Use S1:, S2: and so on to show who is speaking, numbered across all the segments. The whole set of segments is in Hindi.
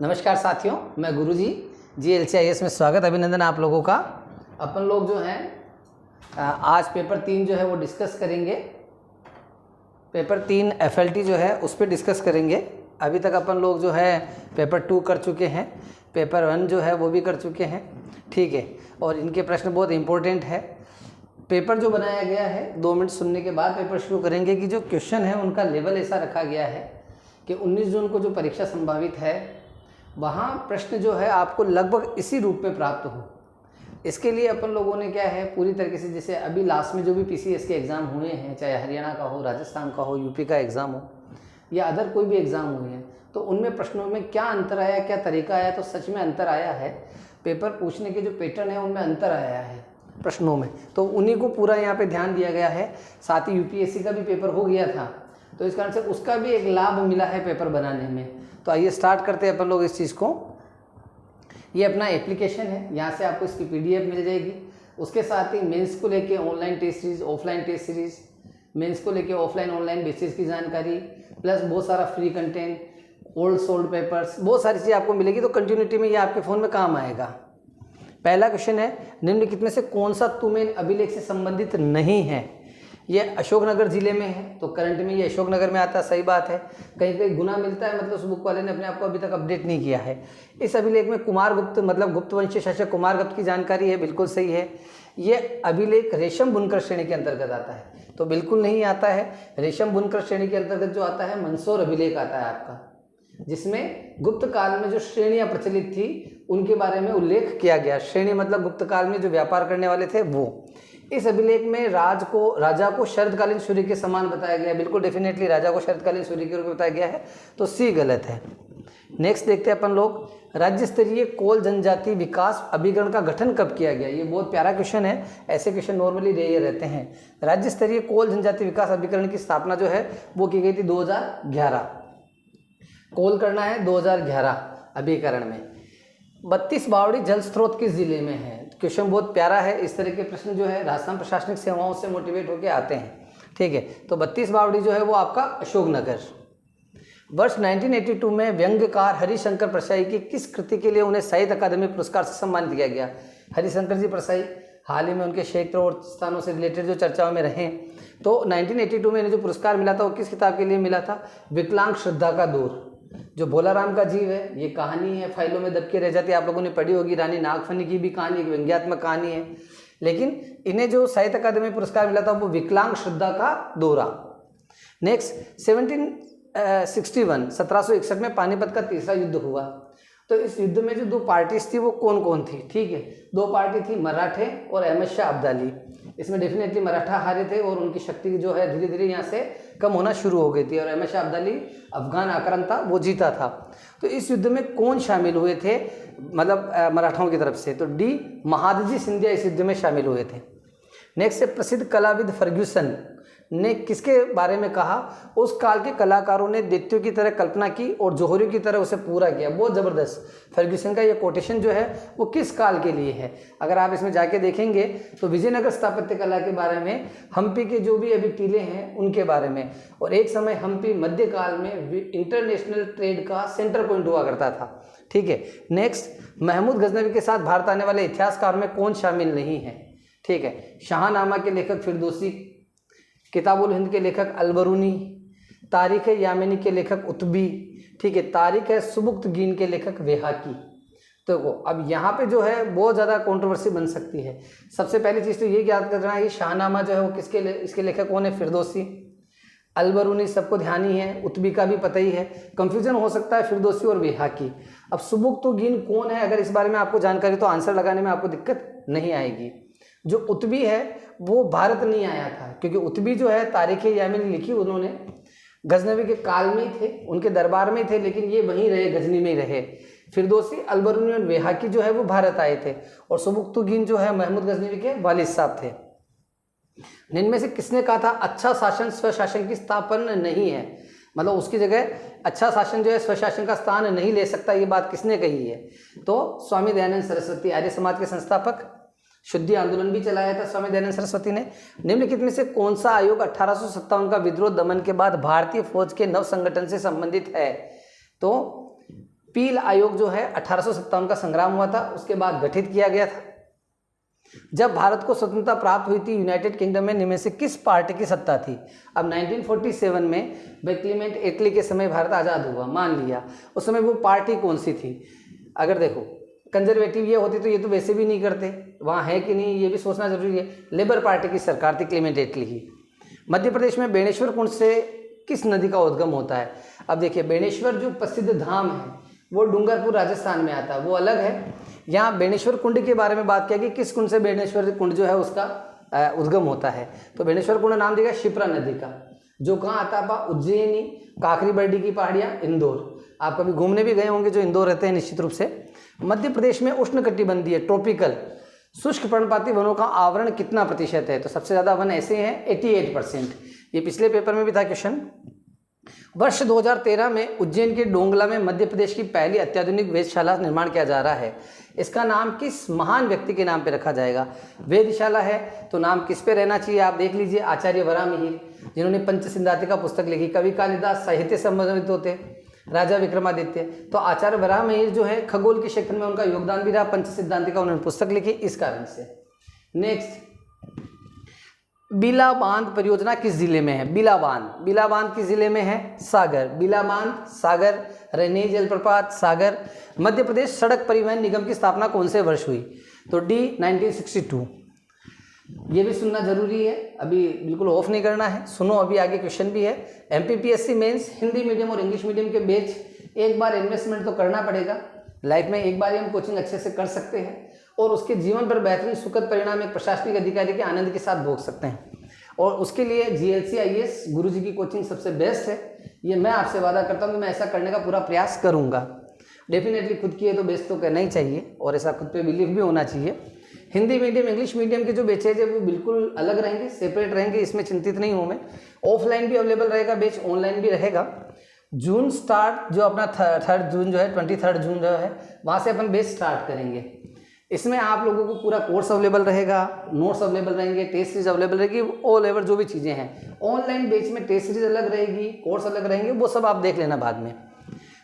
S1: नमस्कार साथियों, मैं गुरुजी GLCIS में स्वागत अभिनंदन आप लोगों का। अपन लोग जो हैं आज पेपर 3 जो है वो डिस्कस करेंगे। पेपर 3 FLT जो है उस पर डिस्कस करेंगे। अभी तक अपन लोग जो है पेपर 2 कर चुके हैं, पेपर 1 जो है वो भी कर चुके हैं, ठीक है। और इनके प्रश्न बहुत इंपॉर्टेंट है। पेपर जो बनाया गया है 2 मिनट सुनने के बाद पेपर शुरू करेंगे कि जो क्वेश्चन है उनका लेवल ऐसा रखा गया है कि 19 जून को जो परीक्षा संभावित है वहाँ प्रश्न जो है आपको लगभग इसी रूप में प्राप्त हो। इसके लिए अपन लोगों ने क्या है पूरी तरीके से, जैसे अभी लास्ट में जो भी PCS के एग्ज़ाम हुए हैं, चाहे हरियाणा का हो, राजस्थान का हो, यूपी का एग्ज़ाम हो या अदर कोई भी एग्ज़ाम हुए हैं, तो उनमें प्रश्नों में क्या अंतर आया, क्या तरीका आया, तो सच में अंतर आया है। पेपर पूछने के जो पैटर्न है उनमें अंतर आया है प्रश्नों में, तो उन्हीं को पूरा यहाँ पे ध्यान दिया गया है। साथ ही UPSC का भी पेपर हो गया था, तो इस कारण से उसका भी एक लाभ मिला है पेपर बनाने में। तो आइए स्टार्ट करते हैं अपन लोग इस चीज़ को। ये अपना एप्लीकेशन है, यहाँ से आपको इसकी PDF मिल जाएगी। उसके साथ ही मेंस को लेके online test series, offline test series, mains को लेके ऑफलाइन ऑनलाइन बेसिस की जानकारी, प्लस बहुत सारा free content, old sold papers, बहुत सारी चीज़ें आपको मिलेगी। तो कंटिन्यूटी में ये आपके फ़ोन में काम आएगा। पहला क्वेश्चन है, निम्नलिखित में से कौन सा तुमेन अभिलेख से संबंधित नहीं है? ये अशोकनगर जिले में है, तो करंट में ये अशोकनगर में आता है, सही बात है। कहीं कहीं गुना मिलता है, मतलब उस बुक वाले ने अपने आप को अभी तक अपडेट नहीं किया है। इस अभिलेख में कुमारगुप्त मतलब गुप्त वंशीय शासक कुमारगुप्त की जानकारी है, बिल्कुल सही है। ये अभिलेख रेशम बुनकर श्रेणी के अंतर्गत आता है, तो बिल्कुल नहीं आता है। रेशम बुनकर श्रेणी के अंतर्गत जो आता है मंदसौर अभिलेख आता है आपका, जिसमें गुप्त काल में जो श्रेणियां प्रचलित थी उनके बारे में उल्लेख किया गया। श्रेणी मतलब गुप्त काल में जो व्यापार करने वाले थे वो। इस अभिलेख में राजा को शरदकालीन सूर्य के समान बताया गया है, बिल्कुल डेफिनेटली राजा को शरदकालीन सूर्य के रूप में बताया गया है, तो C गलत है। नेक्स्ट देखते हैं अपन लोग, राज्य स्तरीय कोल जनजाति विकास अभिकरण का गठन कब किया गया? ये बहुत प्यारा क्वेश्चन है, ऐसे क्वेश्चन नॉर्मली रेयर रहते हैं। राज्य स्तरीय कोल जनजाति विकास अभिकरण की स्थापना जो है वो की गई थी 2011। कोल करना है 2011 अभिकरण में। 32 बावड़ी जल स्रोत किस जिले में है? क्वेश्चन बहुत प्यारा है। इस तरह के प्रश्न जो है राजस्थान प्रशासनिक सेवाओं से मोटिवेट होकर आते हैं, ठीक है। तो 32 बावड़ी जो है वो आपका अशोकनगर। वर्ष 1982 में व्यंग्यकार हरिशंकर परसाई की किस कृति के लिए उन्हें साहित्य अकादमी पुरस्कार से सम्मानित किया गया? हरिशंकर जी परसाई हाल ही में उनके क्षेत्र और स्थानों से रिलेटेड जो चर्चाओं में रहे, तो 1982 में इन्हें जो पुरस्कार मिला था वो किस किताब के लिए मिला था? विकलांग श्रद्धा का दूर, जो भोलाराम का जीव है। ये कहानी है, फाइलों में दबके रह जाती है, आप लोगों ने पढ़ी होगी। रानी नागफनी की भी कहानी एक व्यंग्यात्मक कहानी है, लेकिन इन्हें जो साहित्य अकादमी पुरस्कार मिला था वो विकलांग श्रद्धा का दौरा। नेक्स्ट 1761 में पानीपत का तीसरा युद्ध हुआ, तो इस युद्ध में जो 2 पार्टीज थी वो कौन कौन थी? ठीक है, 2 पार्टी थी, मराठे और अहमद शाह अब्दाली। इसमें डेफिनेटली मराठा हारे थे और उनकी शक्ति जो है धीरे धीरे यहाँ से कम होना शुरू हो गई थी, और अहमद शाह अब्दाली अफगान आक्रमण था वो जीता था। तो इस युद्ध में कौन शामिल हुए थे मतलब मराठाओं की तरफ से? तो D महादजी सिंधिया इस युद्ध में शामिल हुए थे। नेक्स्ट है, प्रसिद्ध कलाविद फर्ग्यूसन ने किसके बारे में कहा? उस काल के कलाकारों ने दैत्यों की तरह कल्पना की और जौहरियों की तरह उसे पूरा किया। बहुत ज़बरदस्त। फर्ग्यूसन का ये कोटेशन जो है वो किस काल के लिए है? अगर आप इसमें जाके देखेंगे तो विजयनगर स्थापत्य कला के बारे में, हम्पी के जो भी अभी टीले हैं उनके बारे में, और एक समय हम्पी मध्यकाल में इंटरनेशनल ट्रेड का सेंटर पॉइंट हुआ करता था, ठीक है। नेक्स्ट, महमूद गजनवी के साथ भारत आने वाले इतिहासकार में कौन शामिल नहीं है? ठीक है, शाहनामा के लेखक फिरदौसी, किताबुल हिंद के लेखक अलबरूनी, तारीख यामिनी के लेखक उतबी, ठीक है, तारीख सुबुक्तगीन के लेखक वेहाकी। तो अब यहाँ पे जो है बहुत ज़्यादा कंट्रोवर्सी बन सकती है। सबसे पहली चीज़ तो ये याद करना है कि शाहनामा जो है वो इसके लेखक कौन है? फिरदौसी। अलबरूनी सबको ध्यान ही है, उतबी का भी पता ही है, कंफ्यूजन हो सकता है फिरदौसी और वेहाकी। अब सुबुक्तगीन कौन है? अगर इस बारे में आपको जानकारी तो आंसर लगाने में आपको दिक्कत नहीं आएगी। जो उतबी है वो भारत नहीं आया था, क्योंकि उतबी जो है तारीख यामिनी लिखी उन्होंने गजनवी के काल में ही थे, उनके दरबार में ही थे, लेकिन ये वहीं रहे, गजनी में ही रहे। फिरदौसी, अलबरूनी और वेहाकी जो है वो भारत आए थे, और सुबुक्तगीन जो है महमूद गजनवी के वालिद साहब थे। इनमें से किसने कहा था अच्छा शासन स्वशासन की स्थापना नहीं है? मतलब उसकी जगह अच्छा शासन जो है स्वशासन का स्थान नहीं ले सकता, ये बात किसने कही है? तो स्वामी दयानंद सरस्वती, आर्य समाज के संस्थापक। शुद्धि आंदोलन भी चलाया था स्वामी दयानंद सरस्वती ने। निम्नलिखित में से कौन सा आयोग 1857 का विद्रोह दमन के बाद भारतीय फौज के नव संगठन से संबंधित है? तो पील आयोग जो है 1857 का संग्राम हुआ था, उसके बाद गठित किया गया था। जब भारत को स्वतंत्रता प्राप्त हुई थी, यूनाइटेड किंगडम में इनमें से किस पार्टी की सत्ता थी? अब 1947 में क्लीमेंट एटली के समय भारत आज़ाद हुआ, मान लिया, उस समय वो पार्टी कौन सी थी? अगर देखो कंजर्वेटिव ये होती तो ये तो वैसे भी नहीं करते, वहाँ है कि नहीं ये भी सोचना जरूरी है। लेबर पार्टी की सरकार थी क्लीमेंट एटली की। मध्य प्रदेश में बेणेश्वर कुंड से किस नदी का उद्गम होता है? अब देखिए बेणेश्वर जो प्रसिद्ध धाम है वो डूंगरपुर राजस्थान में आता है, वो अलग है। यहाँ बेणेश्वर कुंड के बारे में बात किया कि किस कुंड से बेणेश्वर कुंड जो है उसका उद्गम होता है, तो बेणेश्वर कुंड नाम दिया शिप्रा नदी का, जो कहाँ आता है? उज्जैनी, काकरी बर्डी की पहाड़ियाँ, इंदौर। आप कभी घूमने भी गए होंगे जो इंदौर रहते हैं निश्चित रूप से। मध्य प्रदेश में उष्णकटिबंधीय ट्रॉपिकल शुष्क पर्णपाती वनों का आवरण कितना प्रतिशत है? तो सबसे ज़्यादा वन ऐसे हैं 88%। ये पिछले पेपर में भी था क्वेश्चन। वर्ष 2013 में उज्जैन के डोंगला में मध्य प्रदेश की पहली अत्याधुनिक वेधशाला निर्माण किया जा रहा है। इसका नाम किस महान व्यक्ति के नाम पे रखा जाएगा? वेधशाला है तो नाम किस पे रहना चाहिए? आप देख लीजिए, आचार्य वराहमिहिर, जिन्होंने पंचसिद्धांतिका पुस्तक लिखी। कवि कालिदास साहित्य संबंधित होते, राजा विक्रमादित्य। तो आचार्य वराहमिहिर जो है खगोल के क्षेत्र में उनका योगदान भी रहा, पंचसिद्धांतिका उन्होंने पुस्तक लिखी इस कारण से। नेक्स्ट, बीला बांध परियोजना किस जिले में है? बीला बांध किस जिले में है? सागर। बीला बांध सागर। रैनी जलप्रपात सागर। मध्य प्रदेश सड़क परिवहन निगम की स्थापना कौन से वर्ष हुई? तो डी 1962। ये भी सुनना जरूरी है, अभी बिल्कुल ऑफ नहीं करना है, सुनो, अभी आगे क्वेश्चन भी है। एमपीपीएससी मेंस हिंदी मीडियम और इंग्लिश मीडियम के बैच एक बार इन्वेस्टमेंट तो करना पड़ेगा, लाइफ में एक बार ही हम कोचिंग अच्छे से कर सकते हैं और उसके जीवन पर बेहतरीन सुखद परिणाम एक प्रशासनिक अधिकारी के आनंद के साथ भोग सकते हैं। और उसके लिए GLC IAS गुरुजी की कोचिंग सबसे बेस्ट है। ये मैं आपसे वादा करता हूँ कि मैं ऐसा करने का पूरा प्रयास करूँगा। डेफिनेटली खुद की है तो बेस्ट तो करना ही चाहिए और ऐसा खुद पे बिलीव भी होना चाहिए। हिंदी मीडियम इंग्लिश मीडियम के जो बैचेज है वो बिल्कुल अलग रहेंगे, सेपरेट रहेंगे, इसमें चिंतित नहीं हूँ मैं। ऑफलाइन भी अवेलेबल रहेगा बैच, ऑनलाइन भी रहेगा। जून स्टार्ट जो अपना 3 जून जो है 23 जून जो है वहाँ से अपन बैच स्टार्ट करेंगे। इसमें आप लोगों को पूरा कोर्स अवेलेबल रहेगा, नोट्स अवेलेबल रहेंगे, टेस्ट सीरीज अवेलेबल रहेगी, ऑल ओवर जो भी चीज़ें हैं। ऑनलाइन बैच में टेस्ट सीरीज अलग रहेगी, कोर्स अलग रहेंगे, वो सब आप देख लेना बाद में।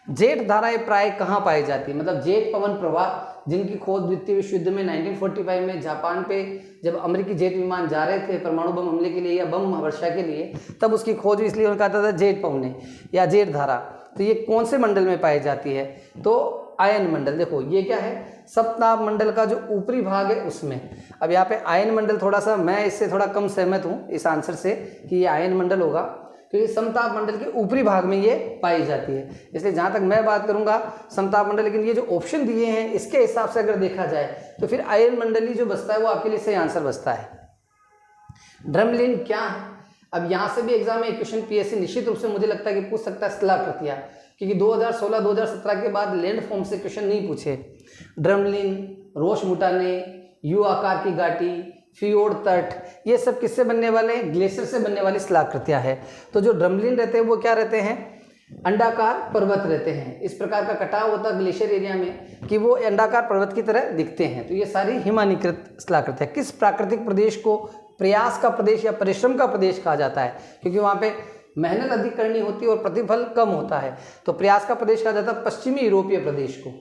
S1: जेट धाराएं प्राय कहाँ पाई जाती है? मतलब जेट पवन प्रवाह जिनकी खोज द्वितीय विश्व युद्ध में 1945 में जापान पे जब अमेरिकी जेट विमान जा रहे थे परमाणु बम हमले के लिए या बम वर्षा के लिए, तब उसकी खोज इसलिए उन्होंने कहा था जेट पवने या जेट धारा। तो ये कौन से मंडल में पाई जाती है? तो आयन मंडल। देखो ये क्या है, सप्ताह मंडल का जो ऊपरी भाग है उसमें। अब यहाँ पे आयन मंडल थोड़ा सा मैं इससे थोड़ा कम सहमत हूँ इस आंसर से कि ये आयन मंडल होगा, क्योंकि समताप मंडल के ऊपरी भाग में ये पाई जाती है। इसलिए जहाँ तक मैं बात करूँगा समताप मंडल, लेकिन ये जो ऑप्शन दिए हैं इसके हिसाब से अगर देखा जाए तो फिर आयन मंडल ही जो बचता है वो आपके लिए सही आंसर बचता है। ड्रमलिन क्या है? अब यहाँ से भी एग्जाम में एक क्वेश्चन पीएससी निश्चित रूप से मुझे लगता है कि पूछ सकता है शिलाकृतियाँ, क्योंकि 2016-2017 के बाद लैंड फॉर्म से क्वेश्चन नहीं पूछे। ड्रमलिन, रोश मुटाने, यू आकार की घाटी, फियोर्ड तट, ये सब किससे बनने वाले हैं? ग्लेशियर से बनने वाली शिलाकृतियाँ है। तो जो ड्रमलिन रहते हैं वो क्या रहते हैं? अंडाकार पर्वत रहते हैं। इस प्रकार का कटाव होता है ग्लेशियर एरिया में कि वो अंडाकार पर्वत की तरह दिखते हैं। तो ये सारी हिमानीकृत शिलाकृतियाँ। किस प्राकृतिक प्रदेश को प्रयास का प्रदेश या परिश्रम का प्रदेश कहा जाता है? क्योंकि वहाँ पे मेहनत अधिक करनी होती है और प्रतिफल कम होता है, तो प्रयास का प्रदेश कहा जाता है पश्चिमी यूरोपीय प्रदेश को,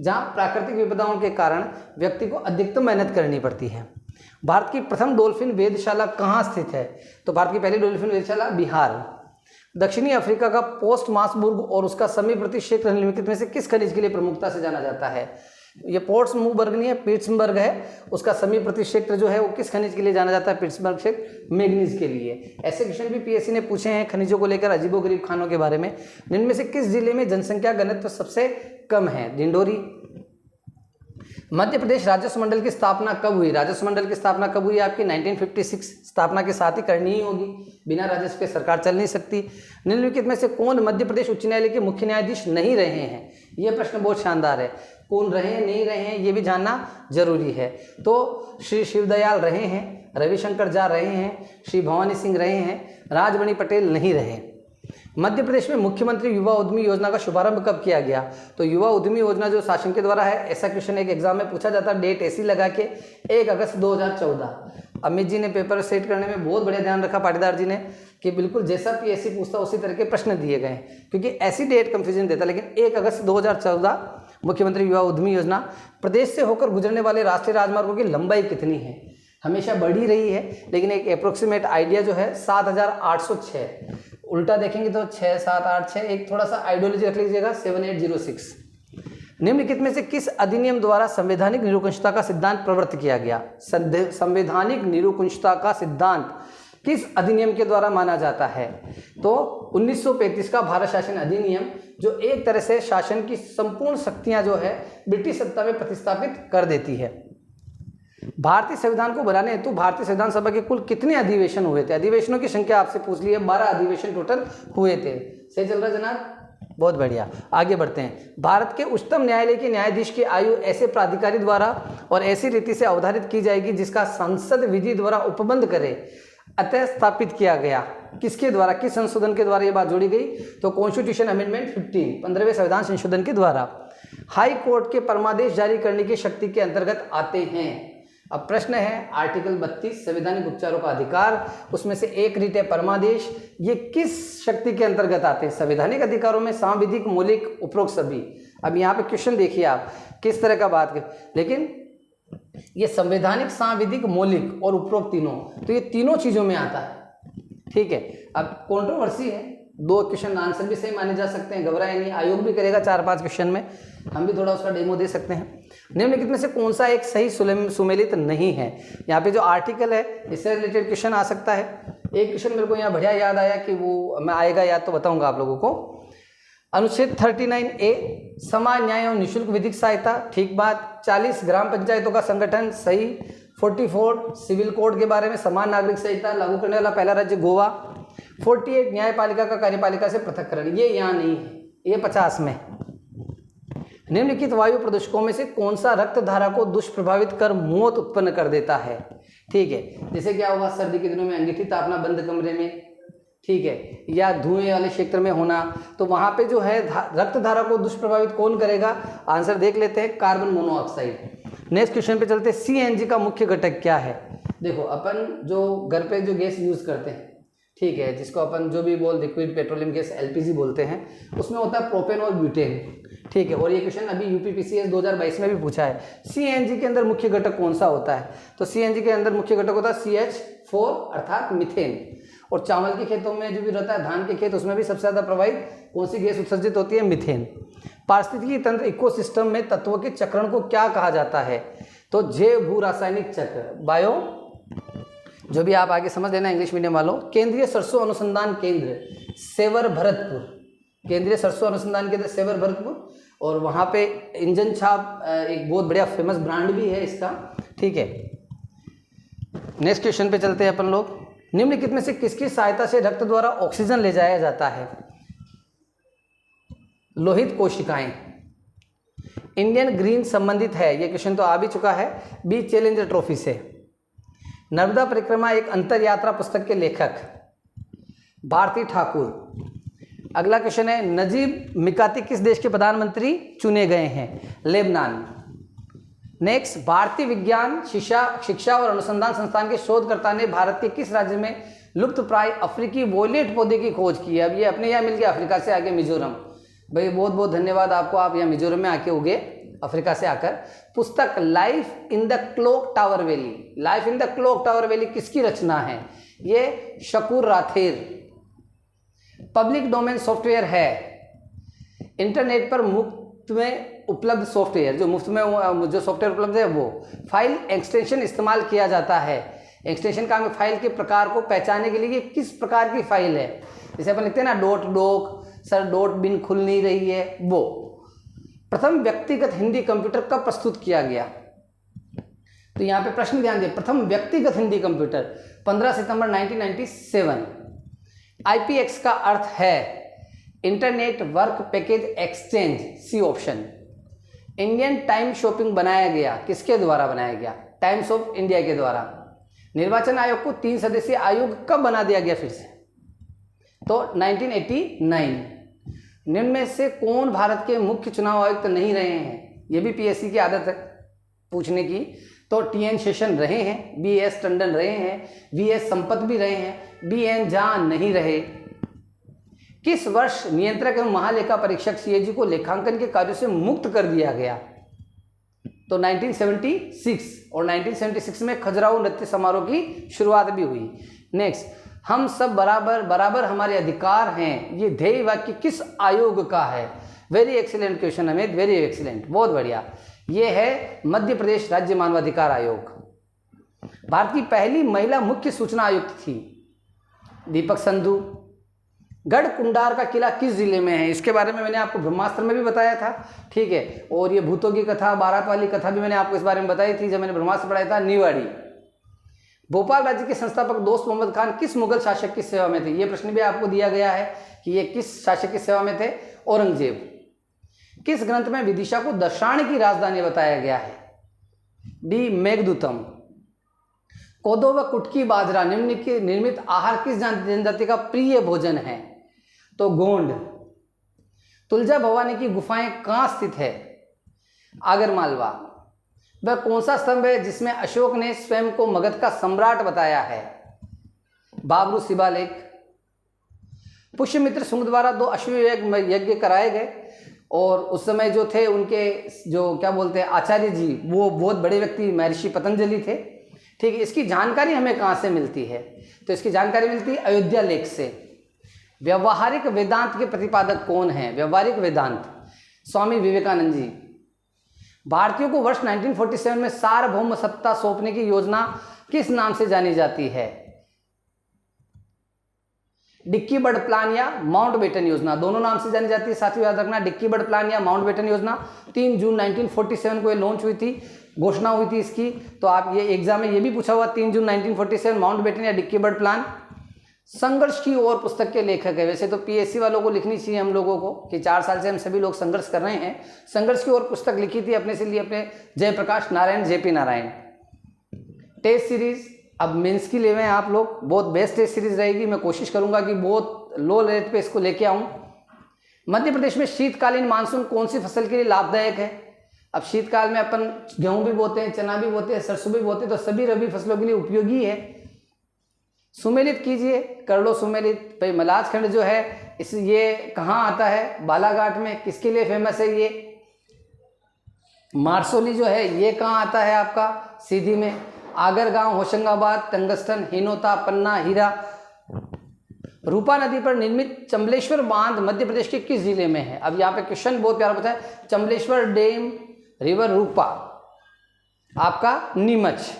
S1: जहाँ प्राकृतिक विपदाओं के कारण व्यक्ति को अधिकतम मेहनत करनी पड़ती है। भारत की प्रथम डॉल्फिन वेधशाला कहाँ स्थित है? तो भारत की पहली डॉल्फिन वेधशाला बिहार। दक्षिणी अफ्रीका का पोस्ट मासबुर्ग और उसका समीपवर्ती क्षेत्र निम्नलिखित में से किस खनिज के लिए प्रमुखता से जाना जाता है? ये पोर्ट्समुबर्ग नहीं है, पिट्सबर्ग है। उसका समीपवर्ती क्षेत्र जो है वो किस खनिज के लिए जाना जाता है? पिट्सबर्ग क्षेत्र मैग्नीज के लिए। ऐसे क्वेश्चन भी पीएससी ने पूछे हैं खनिजों को लेकर, अजीबोगरीब खानों के बारे में। इनमें से किस जिले में जनसंख्या घनत्व सबसे कम है? डिंडोरी। मध्य प्रदेश राजस्व मंडल की स्थापना कब हुई? राजस्व मंडल की स्थापना कब हुई? आपकी 1956 स्थापना के साथ ही करनी ही होगी, बिना राजस्व के सरकार चल नहीं सकती। निम्नलिखित में से कौन मध्य प्रदेश उच्च न्यायालय के मुख्य न्यायाधीश नहीं रहे हैं? यह प्रश्न बहुत शानदार है। कौन रहे हैं, नहीं रहे हैं, ये भी जानना जरूरी है। तो श्री शिवदयाल रहे हैं, रविशंकर झा रहे हैं, श्री भवानी सिंह रहे हैं, राजमणि पटेल नहीं रहे। मध्य प्रदेश में मुख्यमंत्री युवा उद्यमी योजना का शुभारंभ कब किया गया? तो युवा उद्यमी योजना जो शासन के द्वारा है, ऐसा क्वेश्चन एक एग्जाम में पूछा जाता है, डेट ऐसी लगा के 1 अगस्त 2014। अमित जी ने पेपर सेट करने में बहुत बढ़िया ध्यान रखा, पाटीदार जी ने, कि बिल्कुल जैसा पीएससी पूछता उसी तरह के प्रश्न दिए गए, क्योंकि ऐसी डेट कंफ्यूजन देता। लेकिन 1 अगस्त 2014 मुख्यमंत्री युवा उद्यमी योजना, प्रदेश से होकर गुजरने वाले राष्ट्रीय राजमार्गों की लंबाई कितनी है? हमेशा बढ़ी रही है, लेकिन एक अप्रोक्सीमेट आइडिया जो है 7806, उल्टा देखेंगे तो 6 7 8 6, एक थोड़ा सा आइडियोलॉजी रख लीजिएगा 7806। निम्नलिखित में से किस अधिनियम द्वारा संवैधानिक निरंकुशता का सिद्धांत प्रवृत्त किया गया? संवैधानिक निरंकुशता का सिद्धांत किस अधिनियम के द्वारा माना जाता है? तो 1935 का भारत शासन अधिनियम, जो एक तरह से शासन की संपूर्ण शक्तियां जो है ब्रिटिश सत्ता में प्रतिस्थापित कर देती है। भारतीय संविधान को बनाने हेतु भारतीय संविधान सभा के कुल कितने अधिवेशन हुए थे? अधिवेशनों की संख्या आपसे पूछ ली है, 12 अधिवेशन टोटल हुए थे। सही चल रहा है जनाब? बहुत बढ़िया, आगे बढ़ते हैं। भारत के उच्चतम न्यायालय के न्यायाधीश की आयु ऐसे प्राधिकारी द्वारा और ऐसी रीति से अवधारित की जाएगी जिसका संसद विधि द्वारा उपबंध करे, अतः स्थापित किया गया। किसके द्वारा, किस संशोधन के द्वारा ये बात जोड़ी गई? तो कॉन्स्टिट्यूशन अमेंडमेंट 15, 15वें संविधान संशोधन के द्वारा। हाई कोर्ट के परमादेश जारी करने की शक्ति के अंतर्गत आते हैं। अब प्रश्न है आर्टिकल 32 संवैधानिक उपचारों का अधिकार, उसमें से एक रीट है परमादेश, ये किस शक्ति के अंतर्गत आते हैं? संवैधानिक अधिकारों में सांविधिक, मौलिक, उपरोक्त सभी। अब यहाँ पे क्वेश्चन देखिए आप किस तरह का बात कर, लेकिन ये संवैधानिक, सांविधिक, मौलिक और उपरोक्त तीनों, तो ये तीनों चीजों में आता है। ठीक है, अब कंट्रोवर्सी है, 2 क्वेश्चन आंसर भी सही माने जा सकते हैं, घबराए नहीं, आयोग भी करेगा 4-5 क्वेश्चन में, हम भी थोड़ा उसका डेमो दे सकते हैं। निम्नलिखित में से कौन सा एक सही सुमेलित नहीं है? यहाँ पे जो आर्टिकल है इससे रिलेटेड क्वेश्चन आ सकता है। एक क्वेश्चन मेरे को यहाँ बढ़िया याद आया कि वो मैं आएगा याद तो बताऊंगा आप लोगों को। अनुच्छेद 39A समान न्याय और निःशुल्क विधिक सहायता, ठीक बात। 40 ग्राम पंचायतों का संगठन, सही। 44 सिविल कोड के बारे में, समान नागरिक संहिता लागू करने वाला पहला राज्य गोवा। 48 न्यायपालिका का कार्यपालिका से पृथक्करण, ये यहाँ नहीं है, ये 50 में। निम्नलिखित वायु प्रदूषकों में से कौन सा रक्त धारा को दुष्प्रभावित कर मौत उत्पन्न कर देता है? ठीक है, जैसे क्या होगा सर्दी के दिनों में अंगीठी तापना बंद कमरे में, ठीक है, या धुएं वाले क्षेत्र में होना, तो वहां पे जो है रक्त धारा को दुष्प्रभावित कौन करेगा? आंसर देख लेते हैं, कार्बन मोनोऑक्साइड। नेक्स्ट क्वेश्चन पे चलते हैं, सीएनजी का मुख्य घटक क्या है? देखो अपन जो घर पे जो गैस यूज करते हैं, ठीक है, जिसको अपन जो भी लिक्विड पेट्रोलियम गैस एलपीजी बोलते हैं, उसमें होता है प्रोपेन और ब्यूटेन। ठीक है, और ये क्वेश्चन अभी यूपीपीसीएस 2022 में भी पूछा है। सीएनजी के अंदर मुख्य घटक कौन सा होता है? तो सीएनजी के अंदर मुख्य घटक होता है CH4 अर्थात मीथेन। और चावल के खेतों में जो भी रहता है, धान के खेत, उसमें भी सबसे ज्यादा प्रभावित कौन सी गैस उत्सर्जित होती है? मीथेन। पारिस्थितिकी तंत्र इकोसिस्टम में तत्वों के चक्रण को क्या कहा जाता है? तो जैव भू रासायनिक चक्र, बायो, जो भी आप आगे समझ लेना इंग्लिश मीडियम वालों। केंद्रीय सरसों अनुसंधान केंद्र सेवर भरतपुर, केंद्रीय सरसों अनुसंधान केंद्र सेवर भरतपुर, और वहाँ पे इंजन छाप एक बहुत बढ़िया फेमस ब्रांड भी है इसका। ठीक है, नेक्स्ट क्वेश्चन पे चलते हैं अपन लोग। निम्नलिखित में से किसकी सहायता से रक्त द्वारा ऑक्सीजन ले जाया जाता है? लोहित कोशिकाएं। इंडियन ग्रीन संबंधित है, ये क्वेश्चन तो आ भी चुका है, बी चैलेंजर ट्रॉफी से। नर्मदा परिक्रमा एक अंतर यात्रा पुस्तक के लेखक भारती ठाकुर। अगला क्वेश्चन है, नजीब मिकाती किस देश के प्रधानमंत्री चुने गए हैं? लेबनान। नेक्स्ट, भारतीय विज्ञान शिक्षा और अनुसंधान संस्थान के शोधकर्ता ने भारत के किस राज्य में लुप्त प्राय अफ्रीकी वॉयलेट पौधे की खोज की है? अब ये अपने यहाँ मिल गया, अफ्रीका से आगे मिजोरम। भाई बहुत बहुत धन्यवाद आपको, आप यहाँ मिजोरम में आके उगे अफ्रीका से आकर। पुस्तक life in the clock tower valley, life in the clock tower valley किसकी रचना है? ये शकूर राथेर। पब्लिक डोमेन सॉफ्टवेयर है इंटरनेट पर मुफ्त में उपलब्ध सॉफ्टवेयर, जो मुफ्त में जो सॉफ्टवेयर उपलब्ध है वो। फाइल एक्सटेंशन इस्तेमाल किया जाता है, एक्सटेंशन काम है फाइल के प्रकार को पहचानने के लिए कि किस प्रकार की फाइल है। जैसे अपन लिखते हैं ना dot doc, sir dot bin खुल नहीं रही है, वो। प्रथम व्यक्तिगत हिंदी कंप्यूटर कब प्रस्तुत किया गया? तो यहाँ पे प्रश्न ध्यान दिए, प्रथम व्यक्तिगत हिंदी कंप्यूटर 15 सितंबर 1997। IPX का अर्थ है internet work package exchange, C option. Indian time shopping बनाया गया, किसके द्वारा बनाया गया? टाइम्स ऑफ इंडिया के द्वारा। निर्वाचन आयोग को 3 सदस्यीय आयोग कब बना दिया गया फिर से? तो 1989। निम्न में से कौन भारत के मुख्य चुनाव आयुक्त नहीं रहे हैं? ये भी पीएससी की आदत है पूछने की। तो TN शेषन रहे हैं, BS टंडन रहे हैं, VS संपत भी रहे हैं, BN झा नहीं रहे। किस वर्ष नियंत्रक एवं महालेखा परीक्षक CAG को लेखांकन के कार्यों से मुक्त कर दिया गया? तो 1976, और 1976 में खजुराहो नृत्य समारोह की शुरुआत भी हुई। नेक्स्ट, हम सब बराबर बराबर हमारे अधिकार हैं, ये ध्येय वाक्य किस आयोग का है? Very excellent question Amit, very excellent, बहुत बढ़िया। ये है मध्य प्रदेश राज्य मानवाधिकार आयोग। भारत की पहली महिला मुख्य सूचना आयुक्त थी दीपक संधू। गढ़ कुंडार का किला किस जिले में है? इसके बारे में मैंने आपको ब्रह्मास्त्र में भी बताया था, ठीक है। और ये भूतों की कथा, बारात वाली कथा भी मैंने आपको इस बारे में बताई थी जब मैंने ब्रह्मास्त्र पढ़ाया था, निवाड़ी। भोपाल राज्य के संस्थापक दोस्त मोहम्मद खान किस मुगल शासक की सेवा में थे? ये प्रश्न भी आपको दिया गया है कि ये किस शासक की सेवा में थे? औरंगजेब। किस ग्रंथ में विदिशा को दशाण की राजधानी बताया गया है? डी मेघदूतम। कोदो व कुटकी बाजरा निम्नलिखित निर्मित आहार किस जनजाति का प्रिय भोजन है? तो गोंड। तुलजा भवानी की गुफाएं कहाँ स्थित है? आगरमालवा। वह कौन सा स्तंभ है जिसमें अशोक ने स्वयं को मगध का सम्राट बताया है? बाबरू शिलालेख। पुष्यमित्र शुंग द्वारा 2 अश्वमेध यज्ञ कराए गए, और उस समय जो थे उनके जो क्या बोलते हैं आचार्य जी, वो बहुत बड़े व्यक्ति महर्षि पतंजलि थे, ठीक है। इसकी जानकारी हमें कहाँ से मिलती है? तो इसकी जानकारी मिलती है अयोध्या लेख से। व्यवहारिक वेदांत के प्रतिपादक कौन हैं? व्यवहारिक वेदांत स्वामी विवेकानंद जी। भारतीयों को वर्ष 1947 में सार्वभौम सत्ता सौंपने की योजना किस नाम से जानी जाती है? डिक्की बर्ड प्लान या माउंटबेटन योजना, दोनों नाम से जानी जाती है। साथियों याद रखना, डिक्की बर्ड प्लान या माउंटबेटन योजना 3 जून 1947 को ये लॉन्च हुई थी, घोषणा हुई थी इसकी। तो आप ये एग्जाम में ये भी पूछा हुआ 3 जून 1947 माउंटबेटन या डिक्की बर्ड प्लान। संघर्ष की ओर पुस्तक के लेखक है। वैसे तो PSC वालों को लिखनी चाहिए हम लोगों को कि 4 साल से हम सभी लोग संघर्ष कर रहे हैं। संघर्ष की ओर पुस्तक लिखी थी अपने से लिए अपने Jayaprakash Narayan, JP Narayan. Test series अब मेंस की ले रहे हैं आप लोग, बहुत बेस्ट टेस्ट सीरीज रहेगी। मैं कोशिश करूंगा कि बहुत लो रेट पे इसको लेके आऊं। मध्य प्रदेश में शीतकालीन मानसून कौन सी फसल के लिए लाभदायक है? अब शीतकाल में अपन गेहूं भी बोते हैं, चना भी बोते हैं, सरसों भी बोते हैं, तो सभी रबी फसलों के लिए उपयोगी है। सुमेलित कीजिए, कर लो सुमेलित। भाई मलाजखंड जो है ये कहाँ आता है? बालाघाट में। किसके लिए फेमस है ये? मारसोली जो है ये कहाँ आता है आपका? सीधी में। आगर गांव, होशंगाबाद, टंगस्टन, हिनोता, पन्ना, हीरा। रूपा नदी पर निर्मित चंबलेश्वर बांध मध्य प्रदेश के किस जिले में है? अब यहाँ पे क्वेश्चन बहुत प्यारा पूछा है। चंबलेश्वर डैम, रिवर रूपा आपका नीमच।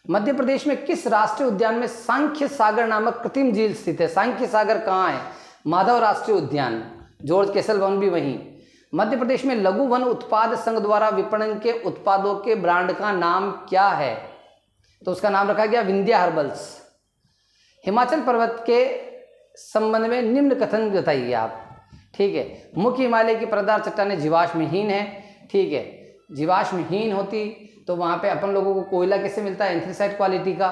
S1: मध्य प्रदेश में किस राष्ट्रीय उद्यान में सांख्य सागर नामक कृत्रिम झील स्थित है? सांख्य सागर कहाँ है? माधव राष्ट्रीय उद्यान, जॉर्ज कैसल वन भी वहीं। मध्य प्रदेश में लघु वन उत्पाद संघ द्वारा विपणन के उत्पादों के ब्रांड का नाम क्या है? तो उसका नाम रखा गया विंध्या हर्बल्स। हिमाचल पर्वत के संबंध में निम्न कथन बताइए आप, ठीक है। मुख्य हिमालय की परतदार चट्टानें जीवाश्महीन है, ठीक है। जीवाश्महीन होती तो वहाँ पे अपन लोगों को कोयला कैसे मिलता है? एंथ्रेसाइट क्वालिटी का,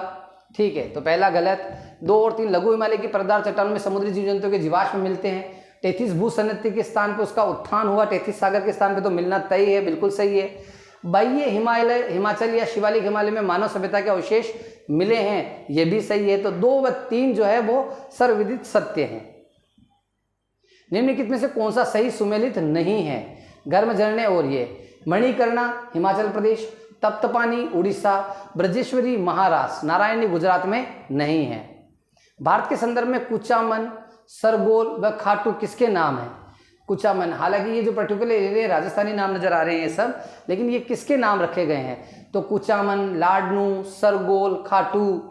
S1: ठीक है। तो पहला गलत। 2 और 3 लघु हिमालय की परतदार चट्टानों में समुद्री जीव जंतुओं के जीवाश्म मिलते हैं। टेथिस भूसन्नति के स्थान पे उसका उत्थान हुआ, टेथिस सागर के स्थान पे तो मिलना तय है, बिल्कुल सही है। बाह्य हिमालय, हिमाचल या शिवालिक हिमालय में मानव सभ्यता के अवशेष मिले हैं, ये भी सही है। तो 2 व 3 जो है वो सर्वविदित सत्य है। निम्नलिखित में से कौन सा सही सुमेलित नहीं है? गर्म झरने और ये मणिकर्णा हिमाचल प्रदेश, तप्तपानी उड़ीसा, ब्रजेश्वरी महाराष्ट्र, नारायणी गुजरात में नहीं है। भारत के संदर्भ में कुचामन, सरगोल व खाटू किसके नाम है? कुचामन। हालांकि ये जो पर्टिकुलर एरिया राजस्थानी नाम नजर आ रहे हैं ये सब, लेकिन ये किसके नाम रखे गए हैं? तो कुचामन, लाडनू, सरगोल, खाटू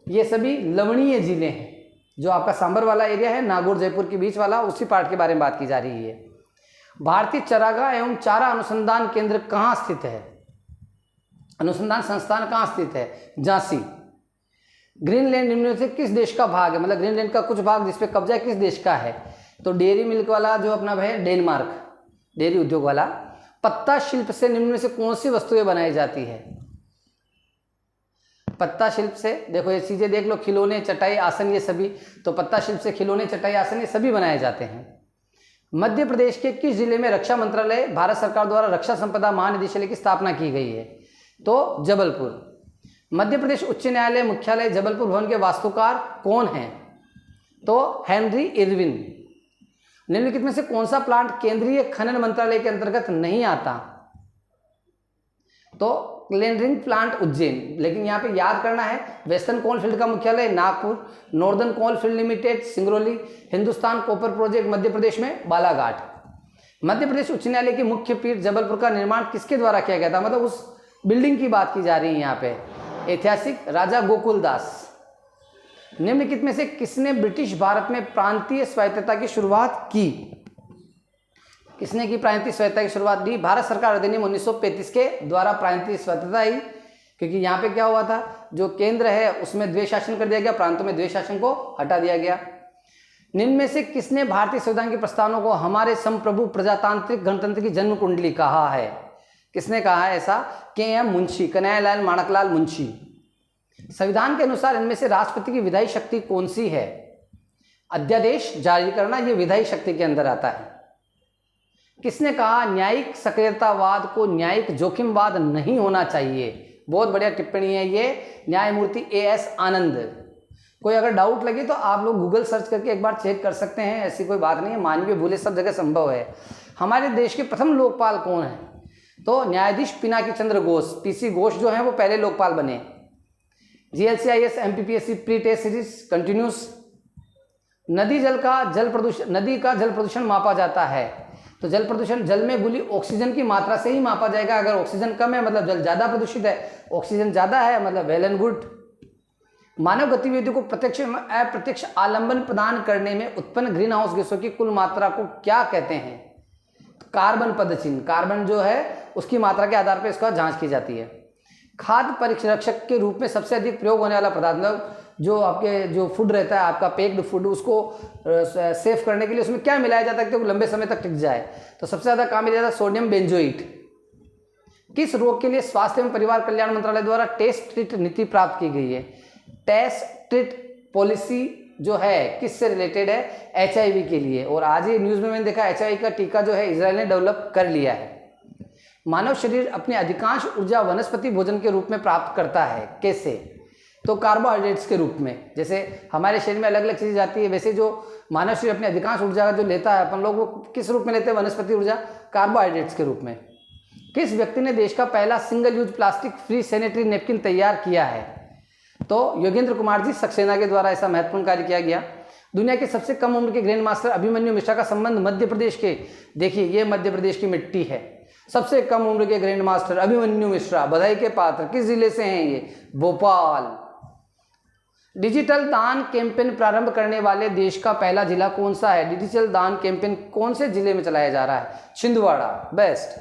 S1: ये सभी लवणीय जिले हैं। जो आपका सांबर वाला एरिया है, नागौर जयपुर के बीच वाला, उसी पार्ट के बारे में बात की जा रही है। भारतीय चरागाह एवं चारा अनुसंधान केंद्र कहाँ स्थित है? अनुसंधान संस्थान कहाँ स्थित है? झांसी। ग्रीनलैंड निम्न से किस देश का भाग है? मतलब ग्रीनलैंड का कुछ भाग जिसपे कब्जा किस देश का है? तो डेयरी मिल्क वाला जो अपना है डेनमार्क, डेयरी उद्योग वाला। पत्ता शिल्प से निम्न में से कौन सी वस्तुएं बनाई जाती है? पत्ता शिल्प से देखो ये चीजें देख लो, खिलौने, चटाई, आसन, ये सभी। तो पत्ता शिल्प से खिलौने, चटाई, आसन ये सभी बनाए जाते हैं। मध्य प्रदेश के किस जिले में रक्षा मंत्रालय भारत सरकार द्वारा रक्षा संपदा महानिदेशालय की स्थापना की गई है? तो जबलपुर। मध्य प्रदेश उच्च न्यायालय मुख्यालय जबलपुर भवन के वास्तुकार कौन हैं? तो हेनरी इरविन। निम्नलिखित में से कौन सा प्लांट केंद्रीय खनन मंत्रालय के अंतर्गत नहीं आता? तो क्लेनरिंग प्लांट उज्जैन। लेकिन यहाँ पे याद करना है, वेस्टर्न कोलफील्ड का मुख्यालय Nagpur, northern coalfield limited Singrauli, Hindustan copper project Madhya Pradesh में बालाघाट। मध्य प्रदेश उच्च न्यायालय की मुख्य पीठ जबलपुर का निर्माण किसके द्वारा किया गया था? मतलब उस बिल्डिंग की बात की जा रही है यहाँ पे। ऐतिहासिक राजा गोकुलदास। निम्नलिखित में से किसने ब्रिटिश भारत में प्रांतीय स्वायत्तता की शुरुआत की? किसने की प्रांतीय स्वायत्तता की शुरुआत की? भारत सरकार अधिनियम 1935 के द्वारा प्रांतीय स्वायत्तता आई, क्योंकि यहाँ पे क्या हुआ था, जो केंद्र है उसमें द्वैध शासन कर दिया गया, प्रांतों में द्वैध शासन को हटा दिया गया। निम्न में से किसने भारतीय संविधान के प्रस्तावना को हमारे संप्रभु प्रजातांत्रिक गणतंत्र की जन्म कुंडली कहा है? किसने कहा है ऐसा? के.एम. मुंशी, कन्हैयालाल माणकलाल मुंशी। संविधान के अनुसार इनमें से राष्ट्रपति की विधायी शक्ति कौन सी है? अध्यादेश जारी करना, यह विधायी शक्ति के अंदर आता है। किसने कहा न्यायिक सक्रियतावाद को न्यायिक जोखिमवाद नहीं होना चाहिए? बहुत बढ़िया टिप्पणी है ये, न्यायमूर्ति ए.एस. आनंद। कोई अगर डाउट लगे तो आप लोग गूगल सर्च करके एक बार चेक कर सकते हैं, ऐसी कोई बात नहीं है, मानवीय भूलें सब जगह संभव है। हमारे देश के प्रथम लोकपाल कौन है? तो न्यायाधीश पिनाकी चंद्र घोष, पीसी घोष जो हैं वो पहले लोकपाल बने। GLCIS MPPSC pre test series continuous. नदी का जल प्रदूषण मापा जाता है, तो जल प्रदूषण जल में घुली ऑक्सीजन की मात्रा से ही मापा जाएगा। अगर ऑक्सीजन कम है मतलब जल ज़्यादा प्रदूषित है, ऑक्सीजन ज़्यादा है मतलब वेल एंड गुड। मानव गतिविधियों को प्रत्यक्ष एवं अप्रत्यक्ष आलंबन प्रदान करने में उत्पन्न ग्रीन हाउस गैसों की कुल मात्रा को क्या कहते हैं? कार्बन पदचिन्ह, कार्बन जो है उसकी मात्रा के आधार पर इसका जांच की जाती है। खाद्य परिरक्षक के रूप में सबसे अधिक प्रयोग होने वाला पदार्थ, मतलब जो आपके जो फूड रहता है आपका पैक्ड फूड, उसको सेफ करने के लिए उसमें क्या मिलाया जाता है कि वो लंबे समय तक टिक जाए? तो सबसे ज़्यादा काम मिला जाता है सोडियम बेंजोएट। किस रोग के लिए स्वास्थ्य एवं परिवार कल्याण मंत्रालय द्वारा टेस्ट ट्रीट नीति प्राप्त की गई है? टेस्ट ट्रीट पॉलिसी जो है किससे रिलेटेड है? HIV के लिए। और आज ही न्यूज़ में मैंने देखा HIV का टीका जो है इजराइल ने डेवलप कर लिया है। मानव शरीर अपनी अधिकांश ऊर्जा वनस्पति भोजन के रूप में प्राप्त करता है, कैसे? तो कार्बोहाइड्रेट्स के रूप में। जैसे हमारे शरीर में अलग अलग चीज़ें जाती है, वैसे जो मानव शरीर अपनी अधिकांश ऊर्जा जो लेता है अपन लोग, वो किस रूप में लेते हैं? वनस्पति ऊर्जा, कार्बोहाइड्रेट्स के रूप में। किस व्यक्ति ने देश का पहला single use plastic free sanitary napkin तैयार किया है? तो योगेंद्र कुमार जी सक्सेना के द्वारा ऐसा महत्वपूर्ण कार्य किया गया। दुनिया के सबसे कम उम्र के ग्रैंड मास्टर अभिमन्यु मिश्रा का संबंध मध्य प्रदेश के, देखिए ये मध्य प्रदेश की मिट्टी है। सबसे कम उम्र के ग्रैंड मास्टर अभिमन्यु मिश्रा, बधाई के पात्र। किस जिले से हैं ये? भोपाल। डिजिटल दान कैंपेन प्रारंभ करने वाले देश का पहला जिला कौन सा है? डिजिटल दान कैंपेन कौन से जिले में चलाया जा रहा है? छिंदवाड़ा। बेस्ट।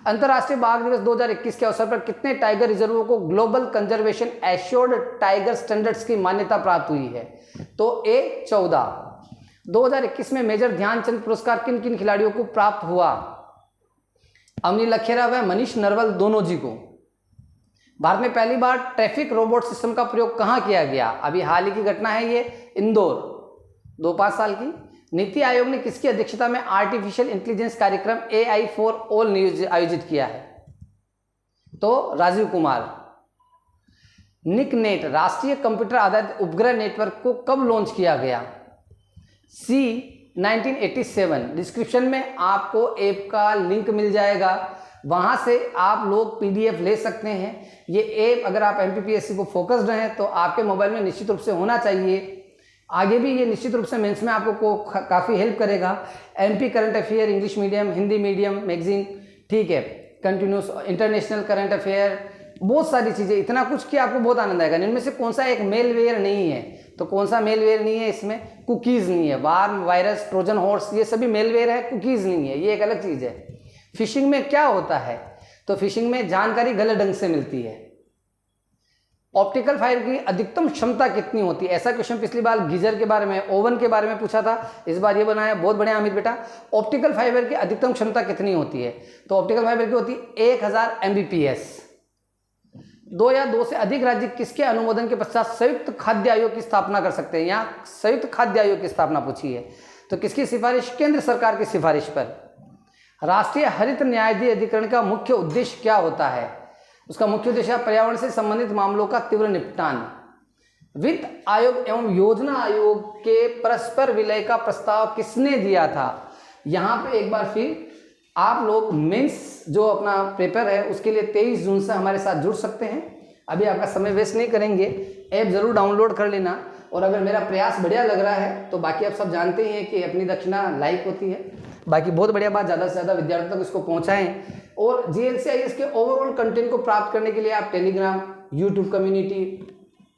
S1: अंतर्राष्ट्रीय बाघ दिवस 2021 के अवसर पर कितने टाइगर रिजर्वों को global conservation assured tiger standards की मान्यता प्राप्त हुई है? तो A 14। 2021 में मेजर ध्यानचंद पुरस्कार किन किन खिलाड़ियों को प्राप्त हुआ? अवनी लखेरा व मनीष नरवल दोनों जी को। भारत में पहली बार ट्रैफिक रोबोट सिस्टम का प्रयोग कहाँ किया गया? अभी हाल ही की घटना है ये, इंदौर, 2-5 साल की। नीति आयोग ने किसकी अध्यक्षता में आर्टिफिशियल इंटेलिजेंस कार्यक्रम AI फॉर ऑल आयोजित किया है? तो राजीव कुमार। निकनेट राष्ट्रीय कंप्यूटर आधारित उपग्रह नेटवर्क को कब लॉन्च किया गया? C 1987। डिस्क्रिप्शन में आपको ऐप का लिंक मिल जाएगा, वहाँ से आप लोग PDF ले सकते हैं। ये ऐप अगर आप MPPSC को फोकस्ड हैं तो आपके मोबाइल में निश्चित रूप से होना चाहिए। आगे भी ये निश्चित रूप से मेंस में आपको काफ़ी हेल्प करेगा। MP current affair, English medium, Hindi medium magazine, ठीक है, कंटिन्यूस इंटरनेशनल करंट अफेयर, बहुत सारी चीज़ें, इतना कुछ कि आपको बहुत आनंद आएगा। इनमें से कौन सा एक मेलवेयर नहीं है? तो कौन सा मेलवेयर नहीं है इसमें? कुकीज़ नहीं है। वार्म, वायरस, ट्रोजन हॉर्स, ये सभी मेलवेयर है, कुकीज़ नहीं है, ये एक अलग चीज़ है। फिशिंग में क्या होता है? तो फिशिंग में जानकारी गलत ढंग से मिलती है। ऑप्टिकल फाइबर की अधिकतम क्षमता कितनी होती है? ऐसा क्वेश्चन पिछली बार गीजर के बारे में, ओवन के बारे में पूछा था, इस बार ये बनाया। बहुत बढ़िया अमित बेटा। ऑप्टिकल फाइबर की अधिकतम क्षमता कितनी होती है? तो ऑप्टिकल फाइबर की होती है 1000 Mbps। 2 या 2 से अधिक राज्य किसके अनुमोदन के पश्चात संयुक्त खाद्य आयोग की स्थापना कर सकते हैं? यहाँ संयुक्त खाद्य आयोग की स्थापना पूछी है, तो किसकी सिफारिश? केंद्र सरकार की सिफारिश पर। राष्ट्रीय हरित न्यायाधीश अधिकरण का मुख्य उद्देश्य क्या होता है? उसका मुख्य उद्देश्य है पर्यावरण से संबंधित मामलों का तीव्र निपटान। वित्त आयोग एवं योजना आयोग के परस्पर विलय का प्रस्ताव किसने दिया था? यहाँ पे एक बार फिर आप लोग मेंस जो अपना पेपर है उसके लिए 23 जून से हमारे साथ जुड़ सकते हैं। अभी आपका समय वेस्ट नहीं करेंगे, ऐप ज़रूर डाउनलोड कर लेना। और अगर मेरा प्रयास बढ़िया लग रहा है तो बाकी आप सब जानते ही हैं कि अपनी दक्षिणा लाइक होती है। बाकी बहुत बढ़िया बात, ज़्यादा से ज़्यादा विद्यार्थियों तक इसको पहुँचाएँ। और GLCIS के ओवरऑल कंटेंट को प्राप्त करने के लिए आप टेलीग्राम, यूट्यूब कम्युनिटी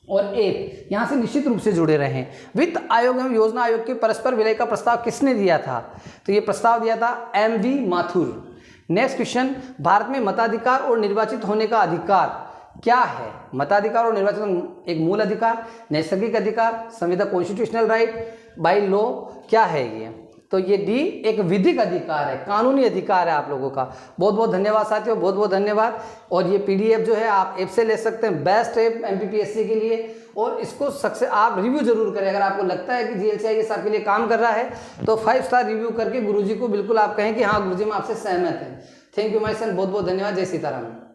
S1: और ऐप यहाँ से निश्चित रूप से जुड़े रहें। वित्त आयोग एवं योजना आयोग के परस्पर विलय का प्रस्ताव किसने दिया था? तो ये प्रस्ताव दिया था MV Mathur. Next question, Bharat में मताधिकार और निर्वाचित होने का अधिकार क्या है? मताधिकार और निर्वाचित एक मूल अधिकार, नैसर्गिक अधिकार, संविदा कॉन्स्टिट्यूशनल राइट, बाय लॉ, क्या है ये? तो ये डी एक विधिक अधिकार है, कानूनी अधिकार है आप लोगों का। बहुत बहुत धन्यवाद साथियों, बहुत बहुत धन्यवाद। और ये PDF जो है आप ऐप से ले सकते हैं, बेस्ट ऐप MPPSC के लिए। और इसको आप रिव्यू जरूर करें। अगर आपको लगता है कि GLCIS आपके लिए काम कर रहा है तो 5 स्टार रिव्यू करके गुरुजी को बिल्कुल आप कहें कि हाँ गुरुजी मैं आपसे सहमत हैं। थैंक यू माय सन, बहुत बहुत धन्यवाद। जय सीताराम।